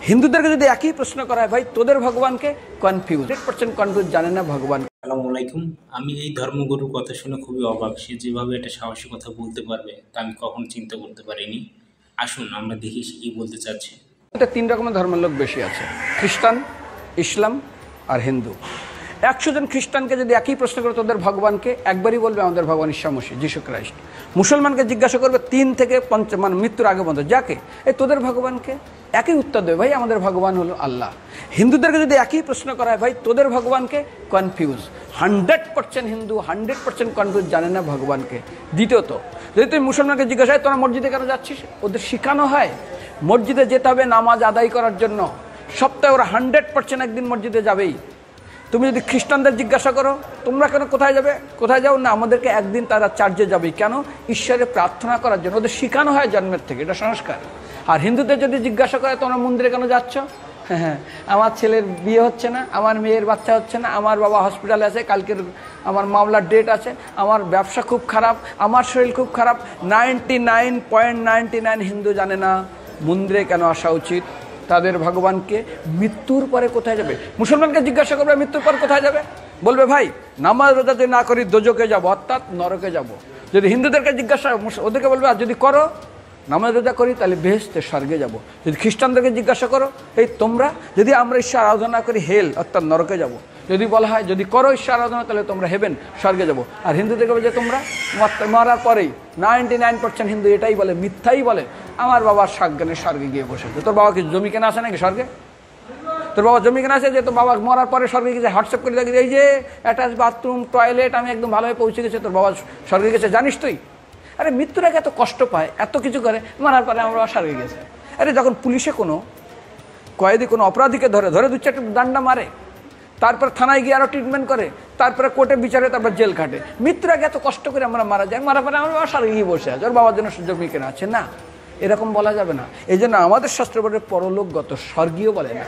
হিন্দুদেরকে যদি একই প্রশ্ন করা হয়, ভাই তোদের ভগবানকে কনফিউজ, 100% কনফিউজ, জানে না ভগবান। আসসালামু আলাইকুম। আমি এই ধর্মগুরুর কথা শুনে খুবই অবাক। সে যেভাবে এটা সাহসী কথা বলতে পারবে তা আমি কখনো চিন্তা করতে পারিনি। আসুন আমরা দেখি সে কি বলতে চাচ্ছে। এটা 3 রকমের ধর্মের লোক বেশি আছে, খ্রিস্টান, ইসলাম আর হিন্দু। 100 জন খ্রিস্টানকে যদি একই প্রশ্ন করে তোদের ভগবানকে, একবারই বলবে আমাদের ভগবান ঈসা মসিহ, যিশু খ্রাইস্ট। মুসলমানকে জিজ্ঞাসা করবে 3 থেকে 5 মানে মৃত্যুর আগে পর্যন্ত, যাকে এই তোদের ভগবানকে, একই উত্তর দেবে, ভাই আমাদের ভগবান হলো আল্লাহ। হিন্দুদেরকে যদি একই প্রশ্ন করা হয়, ভাই তোদের ভগবানকে কনফিউজ, 100% হিন্দু 100% কনফিউজ, জানে না ভগবানকে। দ্বিতীয়ত, যদি তুমি মুসলমানকে জিজ্ঞাসা হয় তোরা মসজিদে কেন যাচ্ছিস, ওদের শেখানো হয় মসজিদে যেতে হবে নামাজ আদায় করার জন্য। সপ্তাহে ওরা 100% একদিন মসজিদে যাবেই। তুমি যদি খ্রিস্টানদের জিজ্ঞাসা করো তোমরা কেন কোথায় যাবে, কোথায় যাও না, আমাদেরকে একদিন তারা চার্চে যাবে, কেন, ঈশ্বরে প্রার্থনা করার জন্য। ওদের শেখানো হয় জন্মের থেকে, এটা সংস্কার। আর হিন্দুদের যদি জিজ্ঞাসা করে তোমরা মন্দিরে কেন যাচ্ছ, হ্যাঁ আমার ছেলের বিয়ে হচ্ছে না, আমার মেয়ের বাচ্চা হচ্ছে না, আমার বাবা হসপিটালে আছে, কালকের আমার মামলার ডেট আছে, আমার ব্যবসা খুব খারাপ, আমার শরীর খুব খারাপ। 99.99 হিন্দু জানে না মন্দিরে কেন আসা উচিত, তাদের ভগবানকে মৃত্যুর পরে কোথায় যাবে। মুসলমানকে জিজ্ঞাসা করবে মৃত্যুর পর কোথায় যাবে, বলবে ভাই নামাজ রোজা যদি না করি দোজকে যাব, অর্থাৎ নরকে যাব। যদি হিন্দুদেরকে জিজ্ঞাসা, ওদেরকে বলবে আর যদি করো নামাজ রোজা করি তাহলে বেহেশতে স্বর্গে যাব। যদি খ্রিস্টানদেরকে জিজ্ঞাসা করো, এই তোমরা যদি আমরা ঈশ্বর আরাধনা করি হেল অর্থাৎ নরকে যাব। যদি বলা হয় যদি করো ঈশ্বর আরাধনা তাহলে তোমরা হেভেন স্বর্গে যাব। আর হিন্দুদেরকে বলে যে তোমরা মরার পরেই 99% হিন্দু এটাই বলে, মিথ্যাই বলে, আমার বাবার সাজ্ঞানে স্বর্গে গিয়ে বসেছে। তোর বাবা কি জমি কেনা আছে নাকি স্বর্গে? তোর বাবা জমি কেনা আছে যে তোর বাবা মরার পরে স্বর্গে গেছে, হোয়াটসঅ্যাপ করে দেখি এই যে অ্যাটাচ বাথরুম টয়লেট আমি একদম ভালোভাবে পৌঁছে গেছে, তোর বাবা স্বর্গে গেছে, জানিস তুই? আরে মৃত্যুর আগে এত কষ্ট পায়, এত কিছু করে, মারার পরে আমার বাবা স্বর্গে গেছে। আরে যখন পুলিশে কোনো কয়েদি কোনো অপরাধীকে ধরে 2-4টা ডান্ডা মারে, তারপর থানায় গিয়ে আরও ট্রিটমেন্ট করে, তারপরে কোর্টে বিচারে, তারপর জেল খাটে, মৃত্যুর আগে এত কষ্ট করে আমরা মারা যায়, মারা পরে আমার বাবা স্বর্গে গিয়ে বসে আছে, ওর বাবার জন্য জমি কেনা আছে না, এরকম বলা যাবে না। এই জন্য আমাদের শাস্ত্র বলে পরলোকগত, স্বর্গীয় বলে না।